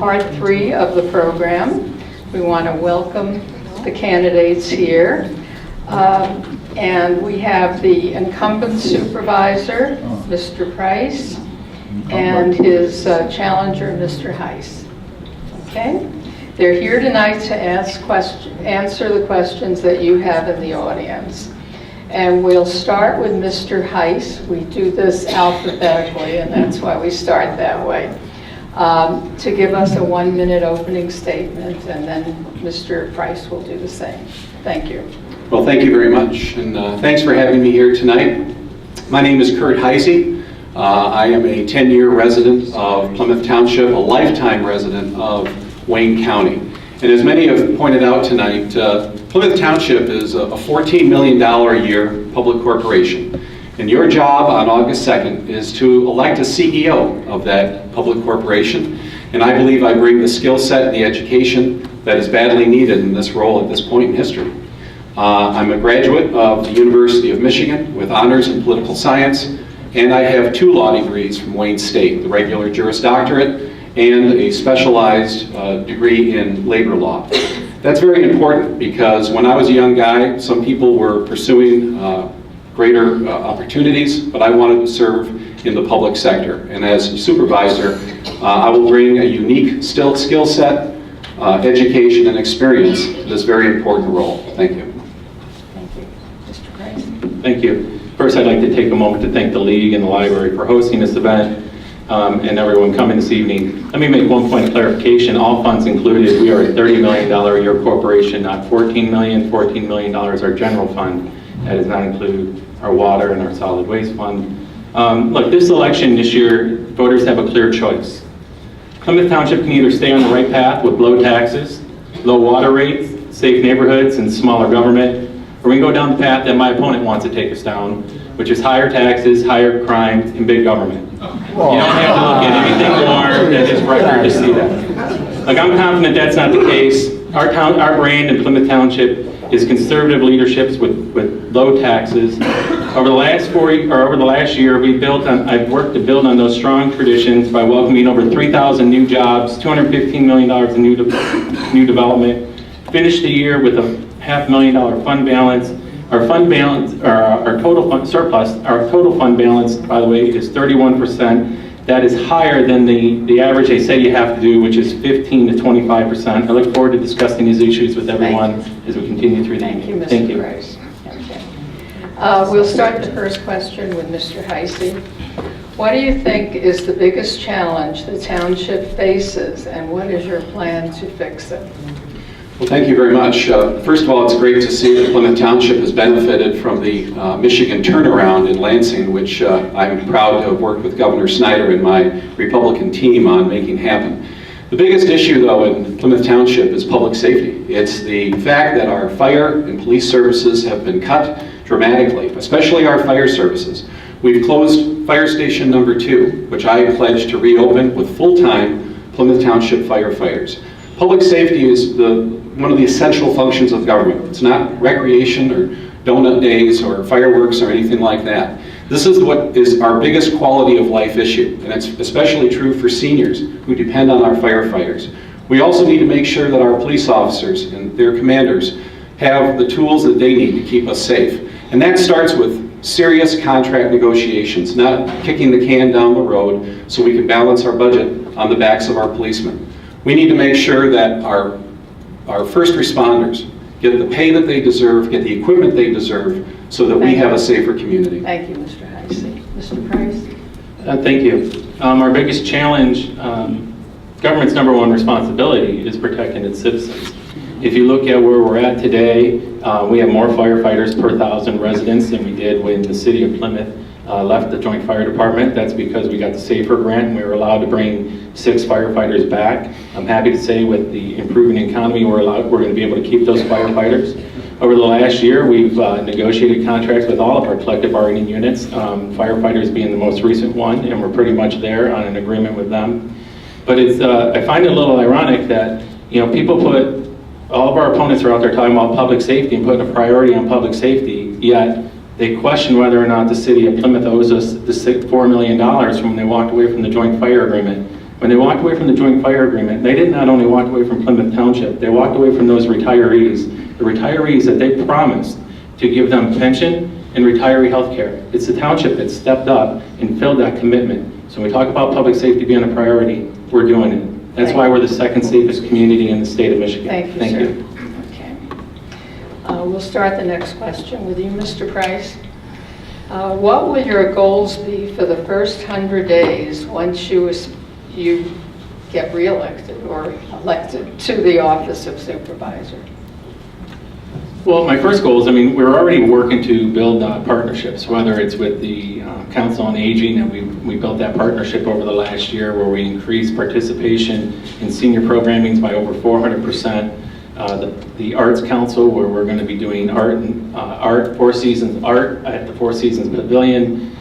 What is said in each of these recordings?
part 3 of the program. We want to welcome the candidates here. And we have the incumbent supervisor, Mr. Price, and his challenger, Mr. Heise. Okay? They're here tonight to answer the questions that you have in the audience. And we'll start with Mr. Heise. We do this alphabetically, and that's why we start that way. To give us a 1-minute opening statement, and then Mr. Price will do the same. Thank you. Well, thank you very much, and thanks for having me here tonight. My name is Kurt Heise. I am a 10-year resident of Plymouth Township, a lifetime resident of Wayne County. And as many have pointed out tonight, Plymouth Township is a $14 million a year public corporation. And your job on August 2nd is to elect a CEO of that public corporation. And I believe I bring the skill set and the education that is badly needed in this role at this point in history. I'm a graduate of the University of Michigan with honors in political science, and I have 2 law degrees from Wayne State, the regular Juris Doctorate and a specialized degree in labor law. That's very important because when I was a young guy, some people were pursuing greater opportunities, but I wanted to serve in the public sector. And as supervisor, I will bring a unique skill set, education, and experience to this very important role. Thank you. Thank you. Mr. Price. Thank you. First, I'd like to take a moment to thank the League and the Library for hosting this event and everyone coming this evening. Let me make one point of clarification. All funds included, we are a $30 million a year corporation, not $14 million. $14 million our general fund. That does not include our water and our solid waste fund. Look, this election this year, voters have a clear choice. Plymouth Township can either stay on the right path with low taxes, low water rates, safe neighborhoods, and smaller government, or we can go down the path that my opponent wants to take us down, which is higher taxes, higher crime, and big government. You don't have to look at anything more than his record to see that. Like, I'm confident that's not the case. Our brand in Plymouth Township is conservative leaderships with low taxes. Over the last year, I've worked to build on those strong traditions by welcoming over 3,000 new jobs, $215 million in new development. Finished the year with a $500,000 fund balance. Our fund balance, our total fund surplus, our total fund balance, by the way, is 31%. That is higher than the average they say you have to do, which is 15 to 25%. I look forward to discussing these issues with everyone as we continue through the evening. Thank you, Mr. Price. Okay. We'll start the first question with Mr. Heise. What do you think is the biggest challenge the township faces, and what is your plan to fix it? Well, thank you very much. First of all, it's great to see that Plymouth Township has benefited from the Michigan turnaround in Lansing, which I'm proud to have worked with Governor Snyder and my Republican team on making happen. The biggest issue, though, in Plymouth Township is public safety. It's the fact that our fire and police services have been cut dramatically, especially our fire services. We've closed Fire Station number 2, which I pledged to reopen with full-time Plymouth Township firefighters. Public safety is one of the essential functions of government. It's not recreation or donut days or fireworks or anything like that. This is what is our biggest quality of life issue, and it's especially true for seniors who depend on our firefighters. We also need to make sure that our police officers and their commanders have the tools that they need to keep us safe. And that starts with serious contract negotiations, not kicking the can down the road so we can balance our budget on the backs of our policemen. We need to make sure that our first responders get the pay that they deserve, get the equipment they deserve, so that we have a safer community. Thank you, Mr. Heise. Mr. Price? Thank you. Our biggest challenge, government's #1 responsibility is protecting its citizens. If you look at where we're at today, we have more firefighters per 1,000 residents than we did when the city of Plymouth left the Joint Fire Department. That's because we got the SAFER grant and we were allowed to bring 6 firefighters back. I'm happy to say with the improving economy, we're going to be able to keep those firefighters. Over the last year, we've negotiated contracts with all of our collective bargaining units, firefighters being the most recent one, and we're pretty much there on an agreement with them. But I find it a little ironic that, people all of our opponents are out there talking about public safety and putting a priority on public safety, yet they question whether or not the city of Plymouth owes us the $4 million from when they walked away from the joint fire agreement. When they walked away from the joint fire agreement, they did not only walk away from Plymouth Township, they walked away from those retirees, the retirees that they promised to give them pension and retiree health care. It's the township that stepped up and filled that commitment. So when we talk about public safety being a priority, we're doing it. That's why we're the second safest community in the state of Michigan. Thank you, sir. Okay. We'll start the next question with you, Mr. Price. What will your goals be for the first 100 days once you get reelected or elected to the office of supervisor? Well, my first goal is, we're already working to build partnerships, whether it's with the Council on Aging, and we built that partnership over the last year where we increased participation in senior programming by over 400%. The Arts Council, where we're going to be doing Four Seasons art at the Four Seasons Pavilion.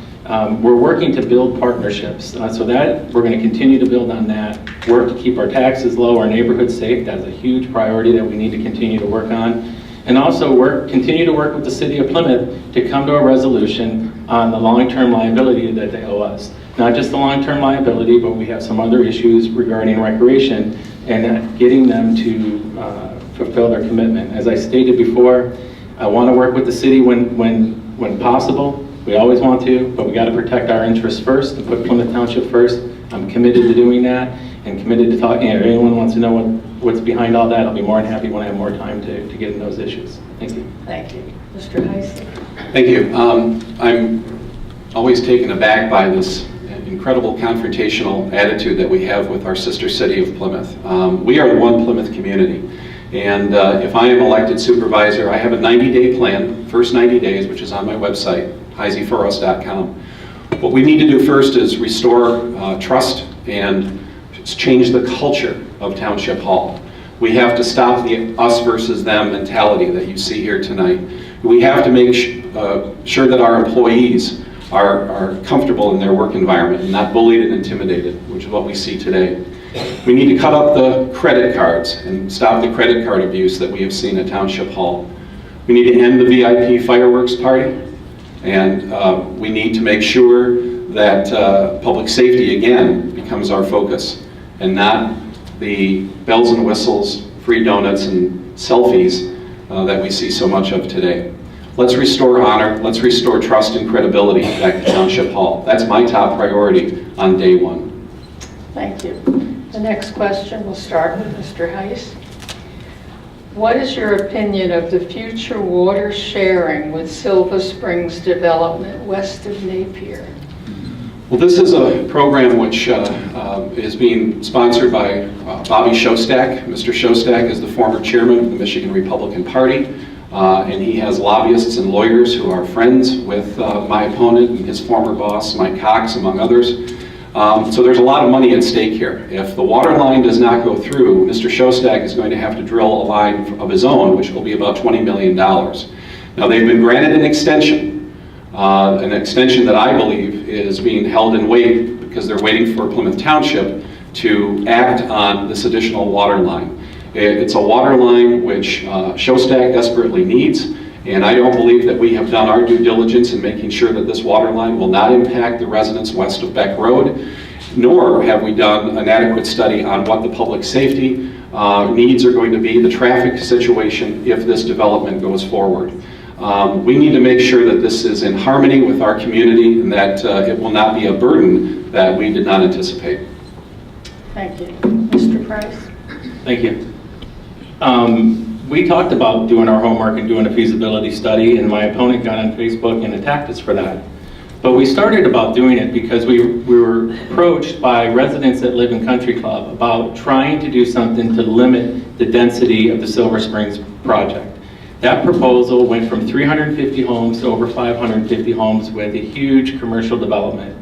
We're working to build partnerships, so that we're going to continue to build on that, work to keep our taxes low, our neighborhood safe. That's a huge priority that we need to continue to work on. And also continue to work with the city of Plymouth to come to a resolution on the long-term liability that they owe us. Not just the long-term liability, but we have some other issues regarding recreation and getting them to fulfill their commitment. As I stated before, I want to work with the city when possible. We always want to, but we got to protect our interests first and put Plymouth Township first. I'm committed to doing that and committed to talking. If anyone wants to know what's behind all that, I'll be more than happy when I have more time to get into those issues. Thank you. Thank you. Mr. Heise. Thank you. I'm always taken aback by this incredible confrontational attitude that we have with our sister city of Plymouth. We are one Plymouth community, and if I am elected supervisor, I have a 90-day plan, first 90 days, which is on my website, heiseforos.com. What we need to do first is restore trust and change the culture of Township Hall. We have to stop the us versus them mentality that you see here tonight. We have to make sure that our employees are comfortable in their work environment and not bullied and intimidated, which is what we see today. We need to cut up the credit cards and stop the credit card abuse that we have seen at Township Hall. We need to end the VIP fireworks party, and we need to make sure that public safety again becomes our focus and not the bells and whistles, free donuts and selfies that we see so much of today. Let's restore honor, let's restore trust and credibility back to Township Hall. That's my top priority on day one. Thank you. The next question will start with Mr. Heise. What is your opinion of the future water sharing with Silver Springs development west of Napier? Well, this is a program which is being sponsored by Bobby Shostak. Mr. Shostak is the former chairman of the Michigan Republican Party, and he has lobbyists and lawyers who are friends with my opponent and his former boss, Mike Cox, among others. So there's a lot of money at stake here. If the water line does not go through, Mr. Shostak is going to have to drill a line of his own, which will be about $20 million. Now, they've been granted an extension that I believe is being held in wait because they're waiting for Plymouth Township to act on this additional water line. It's a water line which Shostak desperately needs, and I don't believe that we have done our due diligence in making sure that this water line will not impact the residents west of Beck Road, nor have we done an adequate study on what the public safety needs are going to be, the traffic situation if this development goes forward. We need to make sure that this is in harmony with our community and that it will not be a burden that we did not anticipate. Thank you. Mr. Price? Thank you. We talked about doing our homework and doing a feasibility study, and my opponent got on Facebook and attacked us for that. But we started about doing it because we were approached by residents that live in Country Club about trying to do something to limit the density of the Silver Springs project. That proposal went from 350 homes to over 550 homes with a huge commercial development.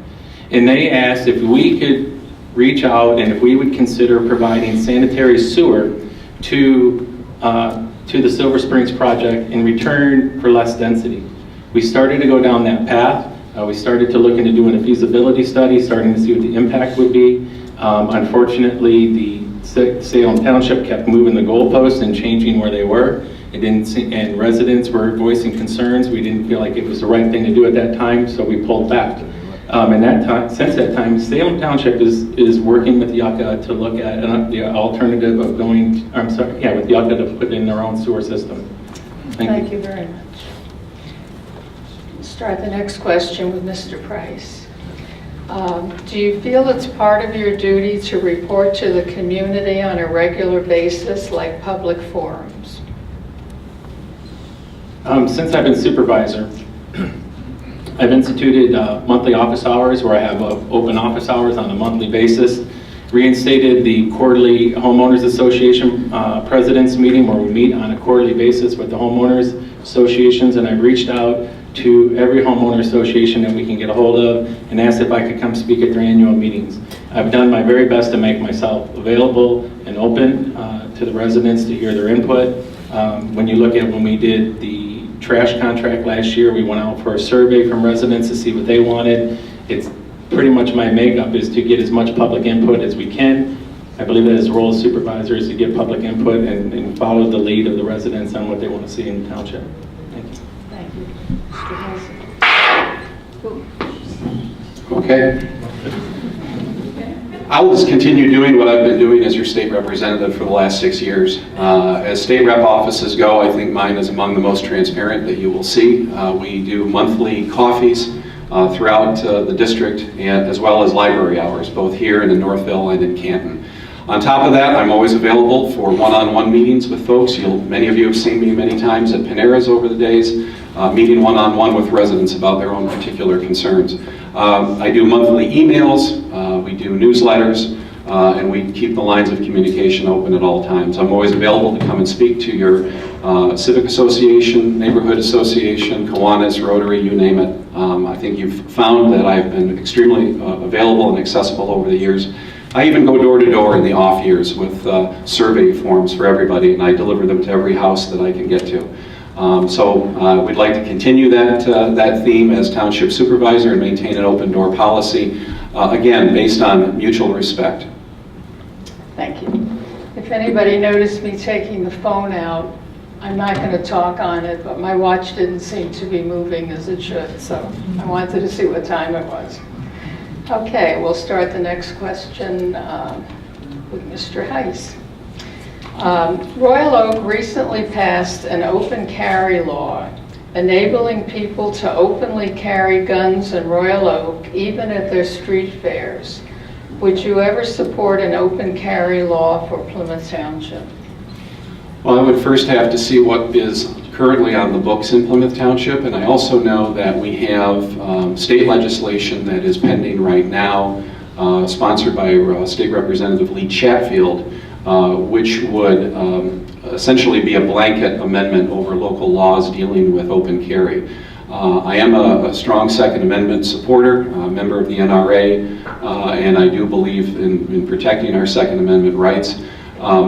And they asked if we could reach out and if we would consider providing sanitary sewer to the Silver Springs project in return for less density. We started to go down that path. We started to look into doing a feasibility study, starting to see what the impact would be. Unfortunately, the Salem Township kept moving the goalposts and changing where they were. And residents were voicing concerns. We didn't feel like it was the right thing to do at that time, so we pulled back. And that time, since that time, Salem Township is working with Yucca to look at the alternative of going, I'm sorry, yeah, with Yucca to put in their own sewer system. Thank you very much. Start the next question with Mr. Price. Do you feel it's part of your duty to report to the community on a regular basis, like public forums? Since I've been supervisor, I've instituted monthly office hours where I have open office hours on a monthly basis, reinstated the quarterly homeowners association president's meeting where we meet on a quarterly basis with the homeowners associations, and I've reached out to every homeowner association that we can get a hold of and asked if I could come speak at their annual meetings. I've done my very best to make myself available and open to the residents to hear their input. When you look at when we did the trash contract last year, we went out for a survey from residents to see what they wanted. It's pretty much my makeup is to get as much public input as we can. I believe that his role as supervisor is to get public input and follow the lead of the residents on what they want to see in the township. Thank you. Thank you. Mr. Heise. Okay. I will just continue doing what I've been doing as your state representative for the last 6 years. As state rep offices go, I think mine is among the most transparent that you will see. We do monthly coffees throughout the district, and as well as library hours, both here and in Northville and in Canton. On top of that, I'm always available for one-on-one meetings with folks. Many of you have seen me many times at Panera's over the days, meeting one-on-one with residents about their own particular concerns. I do monthly emails, we do newsletters, and we keep the lines of communication open at all times. I'm always available to come and speak to your civic association, neighborhood association, Kiwanis, Rotary, you name it. I think you've found that I've been extremely available and accessible over the years. I even go door to door in the off years with survey forms for everybody, and I deliver them to every house that I can get to. So we'd like to continue that theme as township supervisor and maintain an open door policy, again, based on mutual respect. Thank you. If anybody noticed me taking the phone out, I'm not going to talk on it, but my watch didn't seem to be moving as it should, so I wanted to see what time it was. Okay, we'll start the next question with Mr. Heise. Royal Oak recently passed an open carry law enabling people to openly carry guns in Royal Oak even at their street fairs. Would you ever support an open carry law for Plymouth Township? Well, I would first have to see what is currently on the books in Plymouth Township, and I also know that we have state legislation that is pending right now, sponsored by State Representative Lee Chatfield, which would essentially be a blanket amendment over local laws dealing with open carry. I am a strong Second Amendment supporter, a member of the NRA, and I do believe in protecting our Second Amendment rights.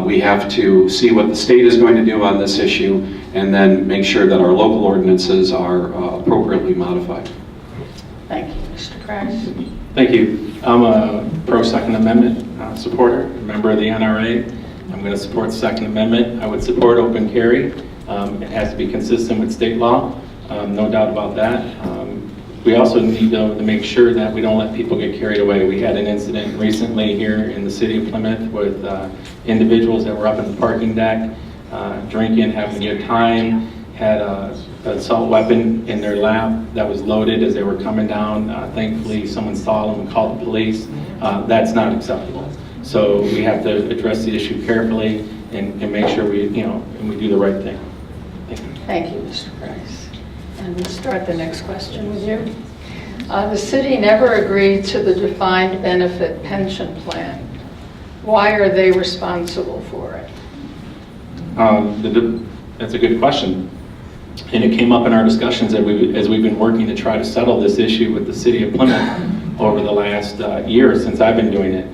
We have to see what the state is going to do on this issue and then make sure that our local ordinances are appropriately modified. Thank you. Mr. Price? Thank you. I'm a pro-Second Amendment supporter, a member of the NRA. I'm going to support the Second Amendment. I would support open carry. It has to be consistent with state law, no doubt about that. We also need to make sure that we don't let people get carried away. We had an incident recently here in the city of Plymouth with individuals that were up in the parking deck, drinking, having a good time, had an assault weapon in their lap that was loaded as they were coming down. Thankfully, someone saw them and called the police. That's not acceptable. So we have to address the issue carefully and make sure we do the right thing. Thank you. Thank you, Mr. Price. And we'll start the next question with you. The city never agreed to the defined benefit pension plan. Why are they responsible for it? That's a good question. And it came up in our discussions as we've been working to try to settle this issue with the city of Plymouth over the last year since I've been doing it.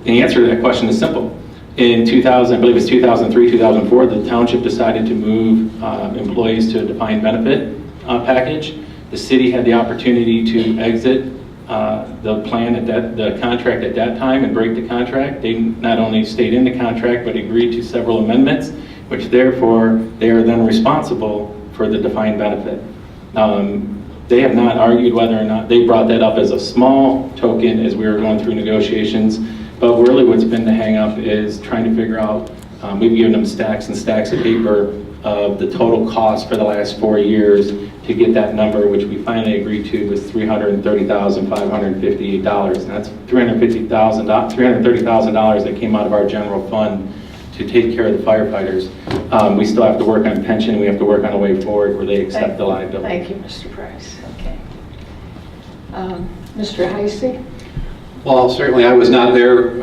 The answer to that question is simple. In 2000, I believe it's 2003, 2004, the township decided to move employees to a defined benefit package. The city had the opportunity to exit the plan the contract at that time and break the contract. They not only stayed in the contract but agreed to several amendments, which therefore they are then responsible for the defined benefit. They have not argued whether or not, they brought that up as a small token as we were going through negotiations, but really what's been the hang up is trying to figure out, we've given them stacks and stacks of paper of the total cost for the last 4 years to get that number, which we finally agreed to was $330,558. And that's $330,000 that came out of our general fund to take care of the firefighters. We still have to work on pension, we have to work on a way forward where they accept the liability. Thank you, Mr. Price. Okay. Mr. Heise? Well, certainly I was not there,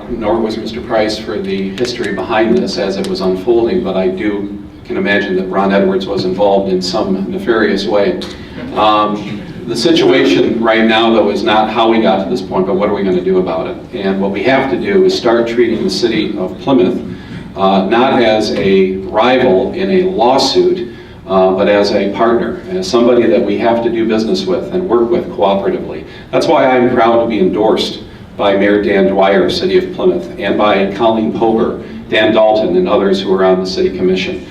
nor was Mr. Price, for the history behind this as it was unfolding, but I can imagine that Ron Edwards was involved in some nefarious way. The situation right now, though, is not how we got to this point, but what are we going to do about it? And what we have to do is start treating the city of Plymouth not as a rival in a lawsuit, but as a partner, as somebody that we have to do business with and work with cooperatively. That's why I'm proud to be endorsed by Mayor Dan Dwyer, City of Plymouth, and by Colleen Pober, Dan Dalton, and others who are on the City Commission.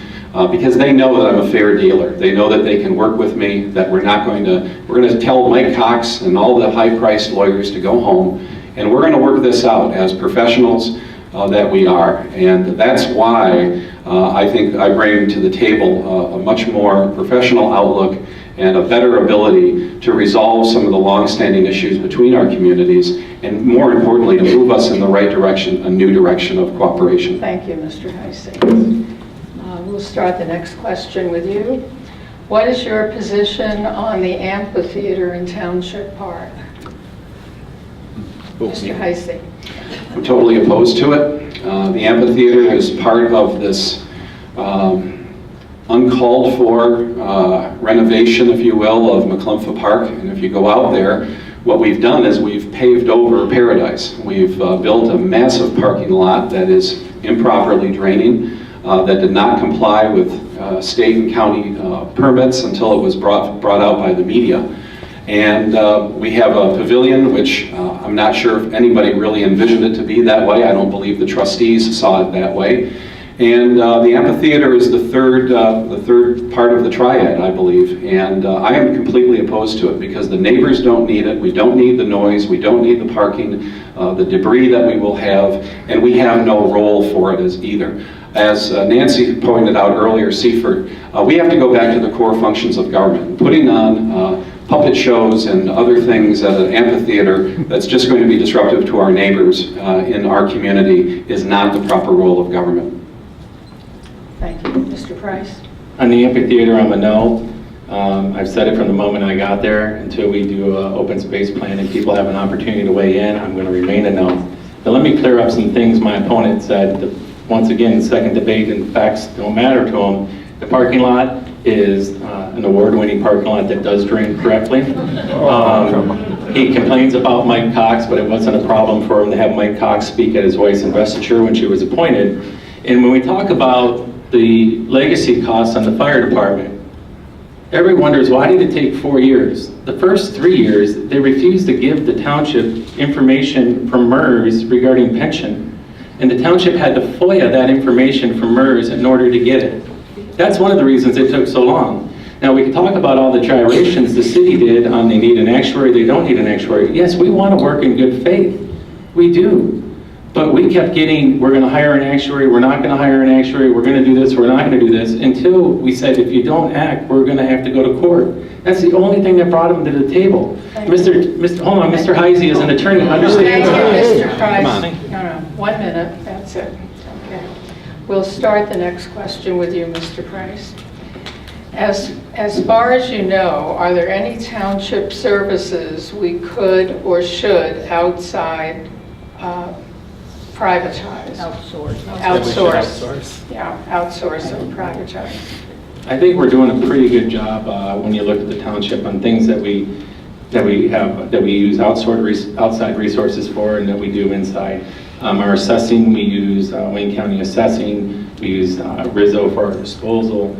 Because they know that I'm a fair dealer. They know that they can work with me, that we're going to tell Mike Cox and all the high-priced lawyers to go home, and we're going to work this out as professionals that we are. And that's why I think I bring to the table a much more professional outlook and a better ability to resolve some of the long-standing issues between our communities, and more importantly, to move us in the right direction, a new direction of cooperation. Thank you, Mr. Heise. We'll start the next question with you. What is your position on the amphitheater in Township Park? Mr. Heise. I'm totally opposed to it. The amphitheater is part of this uncalled for renovation, if you will, of McClumpha Park. And if you go out there, what we've done is we've paved over Paradise. We've built a massive parking lot that is improperly draining, that did not comply with state and county permits until it was brought out by the media. And we have a pavilion, which I'm not sure if anybody really envisioned it to be that way. I don't believe the trustees saw it that way. And the amphitheater is the third part of the triad, I believe. And I am completely opposed to it because the neighbors don't need it. We don't need the noise. We don't need the parking, the debris that we will have, and we have no role for it as either. As Nancy pointed out earlier, Seifert, we have to go back to the core functions of government. Putting on puppet shows and other things at an amphitheater that's just going to be disruptive to our neighbors in our community is not the proper role of government. Thank you. Mr. Price? On the amphitheater, I'm a no. I've said it from the moment I got there. Until we do an open space plan and people have an opportunity to weigh in, I'm going to remain a no. Now let me clear up some things my opponent said. Once again, second debate, and facts don't matter to him. The parking lot is an award-winning parking lot that does drain correctly. He complains about Mike Cox, but it wasn't a problem for him to have Mike Cox speak at his wife's investiture when she was appointed. And when we talk about the legacy costs on the fire department, everyone wonders, why did it take 4 years? The first 3 years, they refused to give the township information from MERS regarding pension. And the township had to FOIA that information from MERS in order to get it. That's one of the reasons it took so long. Now we can talk about all the gyrations the city did on they need an actuary, they don't need an actuary. Yes, we want to work in good faith. We do. But we kept getting, we're going to hire an actuary, we're not going to hire an actuary, we're going to do this, we're not going to do this, until we said if you don't act, we're going to have to go to court. That's the only thing that brought him to the table. Hold on, Mr. Heise is an attorney, understands. Thank you, Mr. Price. No, 1 minute, that's it. Okay. We'll start the next question with you, Mr. Price. As far as you know, are there any township services we could or should outside privatize? Outsource. Yeah, outsource or privatize. I think we're doing a pretty good job when you look at the township on things that we use outside resources for and that we do inside. Our assessing, we use Wayne County Assessing, we use Rizzo for our disposal.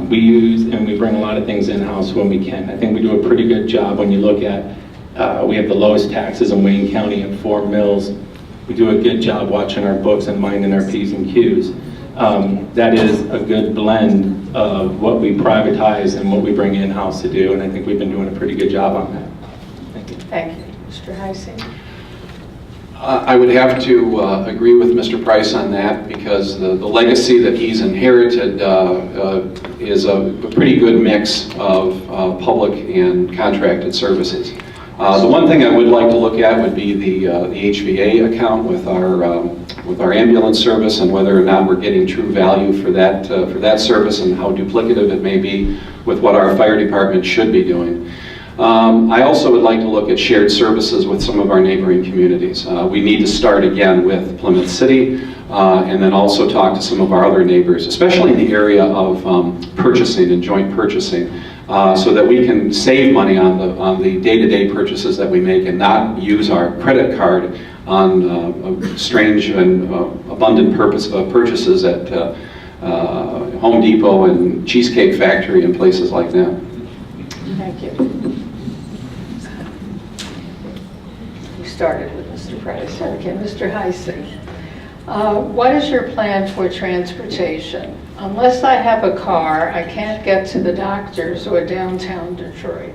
We use and we bring a lot of things in-house when we can. I think we do a pretty good job when you look at, we have the lowest taxes in Wayne County at 4 mills. We do a good job watching our books and minding our P's and Q's. that is a good blend of what we privatize and what we bring in-house to do, and I think we've been doing a pretty good job on that. Thank you. Thank you. Mr. Heise? I would have to agree with Mr. Price on that, because the legacy that he's inherited is a pretty good mix of public and contracted services. The one thing I would like to look at would be the HVA account with our ambulance service, and whether or not we're getting true value for that service, and how duplicative it may be with what our fire department should be doing. I also would like to look at shared services with some of our neighboring communities. We need to start again with Plymouth City, and then also talk to some of our other neighbors, especially in the area of purchasing and joint purchasing, so that we can save money on the day-to-day purchases that we make, and not use our credit card on strange and abundant purchases at Home Depot and Cheesecake Factory and places like that. Thank you. We started with Mr. Price. Okay, Mr. Heise. What is your plan for transportation? Unless I have a car, I can't get to the doctors or downtown Detroit.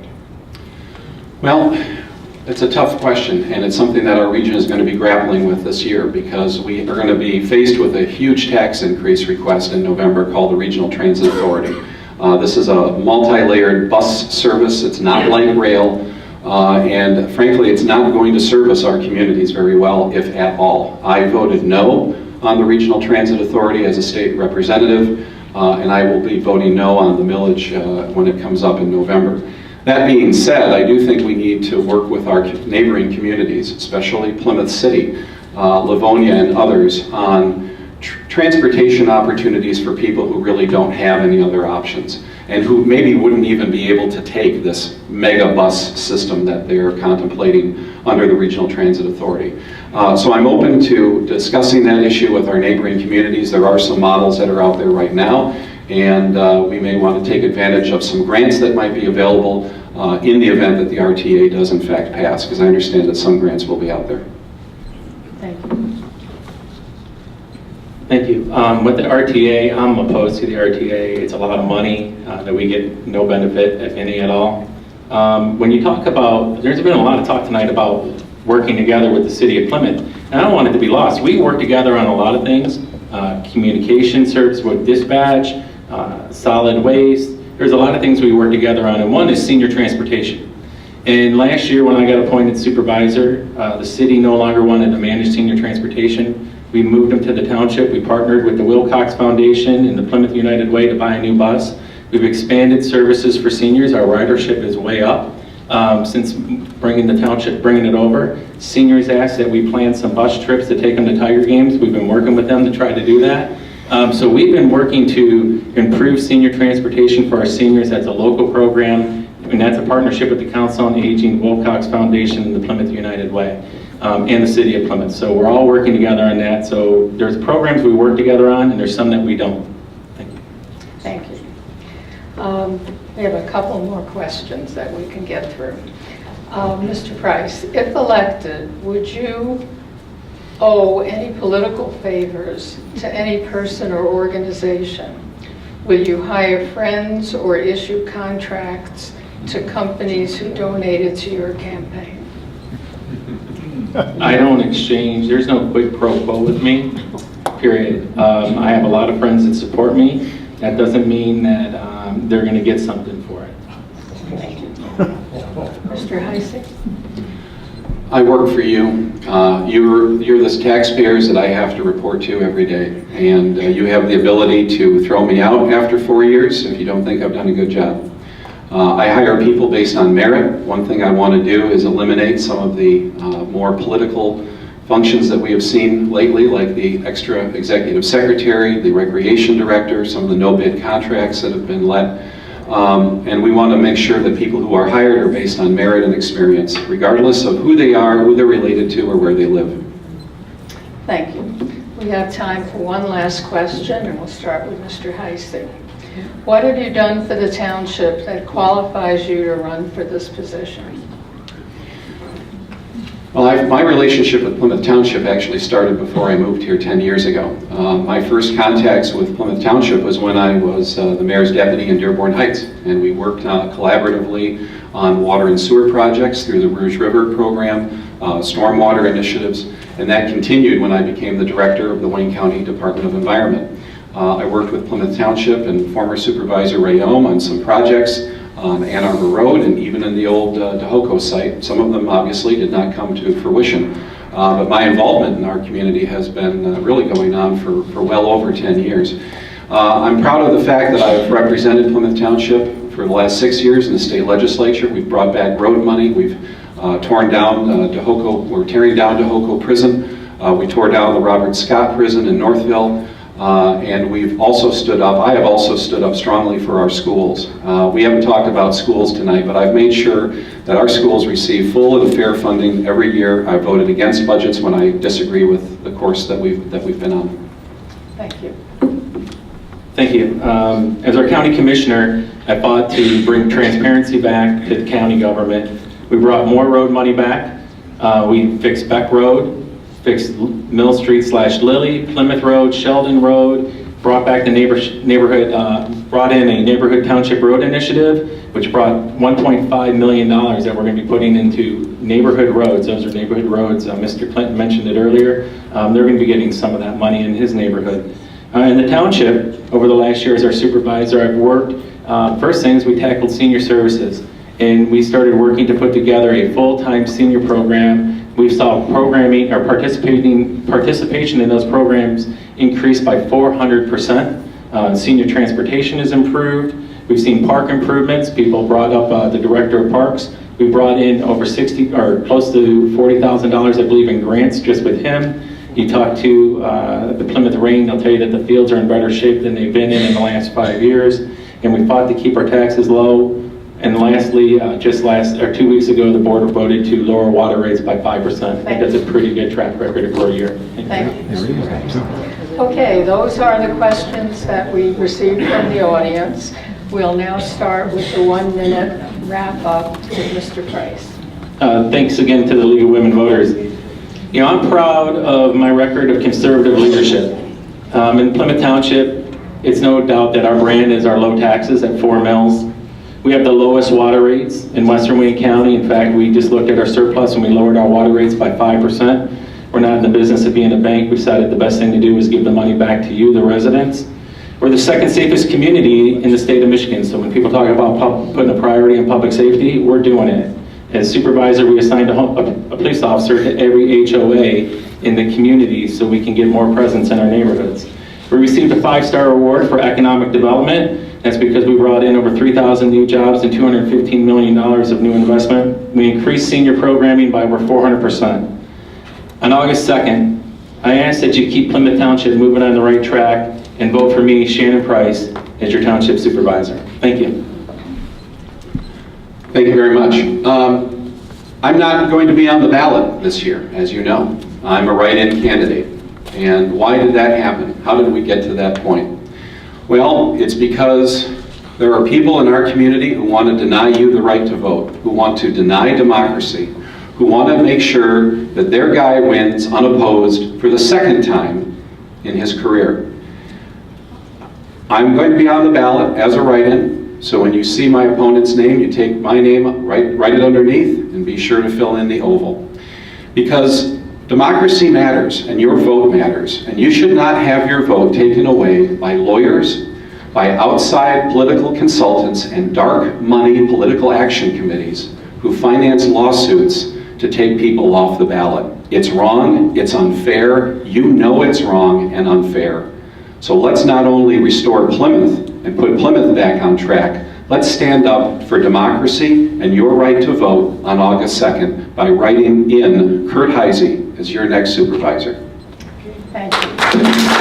Well, it's a tough question, and it's something that our region is going to be grappling with this year, because we are going to be faced with a huge tax increase request in November called the Regional Transit Authority. This is a multi-layered bus service. It's not like rail, and frankly, it's not going to service our communities very well, if at all. I voted no on the Regional Transit Authority as a state representative, and I will be voting no on the millage when it comes up in November. That being said, I do think we need to work with our neighboring communities, especially Plymouth City, Livonia, and others, on transportation opportunities for people who really don't have any other options, and who maybe wouldn't even be able to take this mega bus system that they're contemplating under the Regional Transit Authority. So I'm open to discussing that issue with our neighboring communities. There are some models that are out there right now, and we may want to take advantage of some grants that might be available in the event that the RTA does in fact pass, because I understand that some grants will be out there. Thank you. Thank you. With the RTA, I'm opposed to the RTA. It's a lot of money that we get no benefit, if any at all. When you talk about, there's been a lot of talk tonight about working together with the city of Plymouth, and I don't want it to be lost. We work together on a lot of things, communication service with dispatch, solid waste. There's a lot of things we work together on, and one is senior transportation. And last year when I got appointed supervisor, the city no longer wanted to manage senior transportation. We moved them to the township. We partnered with the Wilcox Foundation and the Plymouth United Way to buy a new bus. We've expanded services for seniors. Our ridership is way up since bringing it over. Seniors asked that we plan some bus trips to take them to Tiger games. We've been working with them to try to do that. So we've been working to improve senior transportation for our seniors. That's a local program, and that's a partnership with the Council on Aging, Wilcox Foundation, and the Plymouth United Way. And the city of Plymouth. So we're all working together on that. So there's programs we work together on, and there's some that we don't. Thank you. Thank you. We have a couple more questions that we can get through. Mr. Price, if elected, would you owe any political favors to any person or organization? Will you hire friends or issue contracts to companies who donated to your campaign? I don't exchange, there's no quid pro quo with me, period. I have a lot of friends that support me. That doesn't mean that they're going to get something for it. Thank you. Mr. Heise? I work for you. You're the taxpayers that I have to report to every day, and you have the ability to throw me out after 4 years if you don't think I've done a good job. I hire people based on merit. One thing I want to do is eliminate some of the more political functions that we have seen lately, like the extra executive secretary, the recreation director, some of the no-bid contracts that have been let. And we want to make sure that people who are hired are based on merit and experience, regardless of who they are, who they're related to, or where they live. Thank you. We have time for one last question, and we'll start with Mr. Heise. What have you done for the township that qualifies you to run for this position? Well, my relationship with Plymouth Township actually started before I moved here 10 years ago. My first contacts with Plymouth Township was when I was the mayor's deputy in Dearborn Heights, and we worked collaboratively on water and sewer projects through the Rouge River program, stormwater initiatives, and that continued when I became the director of the Wayne County Department of Environment. I worked with Plymouth Township and former Supervisor Ray Ohm on some projects on Ann Arbor Road and even in the old DeHoco site. Some of them obviously did not come to fruition, but my involvement in our community has been really going on for well over 10 years. I'm proud of the fact that I've represented Plymouth Township for the last 6 years in the state legislature. We've brought back road money. We've torn down DeHoco. We're tearing down DeHoco Prison. We tore down the Robert Scott Prison in Northville. And we've also stood up, I have also stood up strongly for our schools. We haven't talked about schools tonight, but I've made sure that our schools receive full and fair funding every year. I voted against budgets when I disagree with the course that we've been on. Thank you. Thank you. As our county commissioner, I fought to bring transparency back to the county government. We brought more road money back. We fixed Beck Road, fixed Mill Street / Lily, Plymouth Road, Sheldon Road, brought back the brought in a neighborhood township road initiative, which brought $1.5 million that we're going to be putting into neighborhood roads. Those are neighborhood roads. Mr. Clinton mentioned it earlier. They're going to be getting some of that money in his neighborhood. In the township, over the last year as our supervisor, I've worked, first thing is we tackled senior services. And we started working to put together a full-time senior program. We saw programming or participation in those programs increase by 400%. Senior transportation is improved. We've seen park improvements. People brought up the director of parks. We brought in over close to $40,000, I believe, in grants just with him. You talk to the Plymouth Rain, they'll tell you that the fields are in better shape than they've been in the last 5 years. And we fought to keep our taxes low. And lastly, just 2 weeks ago, the board voted to lower water rates by 5%. I think that's a pretty good track record for a year. Thank you. Okay, those are the questions that we received from the audience. We'll now start with the 1-minute wrap-up with Mr. Price. Thanks again to the League of Women Voters. You know, I'm proud of my record of conservative leadership. In Plymouth Township, it's no doubt that our brand is our low taxes at 4 mills. We have the lowest water rates in Western Wayne County. In fact, we just looked at our surplus and we lowered our water rates by 5%. We're not in the business of being a bank. We decided the best thing to do is give the money back to you, the residents. We're the second safest community in the state of Michigan. So when people talk about putting a priority on public safety, we're doing it. As supervisor, we assigned a police officer to every HOA in the community so we can get more presence in our neighborhoods. We received a 5-star award for economic development. That's because we brought in over 3,000 new jobs and $215 million of new investment. We increased senior programming by over 400%. On August 2nd, I ask that you keep Plymouth Township moving on the right track and vote for me, Shannon Price, as your township supervisor. Thank you. Thank you very much. I'm not going to be on the ballot this year, as you know. I'm a write-in candidate. And why did that happen? How did we get to that point? Well, it's because there are people in our community who want to deny you the right to vote, who want to deny democracy, who want to make sure that their guy wins unopposed for the second time in his career. I'm going to be on the ballot as a write-in, so when you see my opponent's name, you take my name, write it underneath, and be sure to fill in the oval. Because democracy matters, and your vote matters, and you should not have your vote taken away by lawyers, by outside political consultants, and dark money political action committees who finance lawsuits to take people off the ballot. It's wrong, it's unfair, you know it's wrong and unfair. So let's not only restore Plymouth and put Plymouth back on track, let's stand up for democracy and your right to vote on August 2nd by writing in Kurt Heise as your next supervisor. Thank you.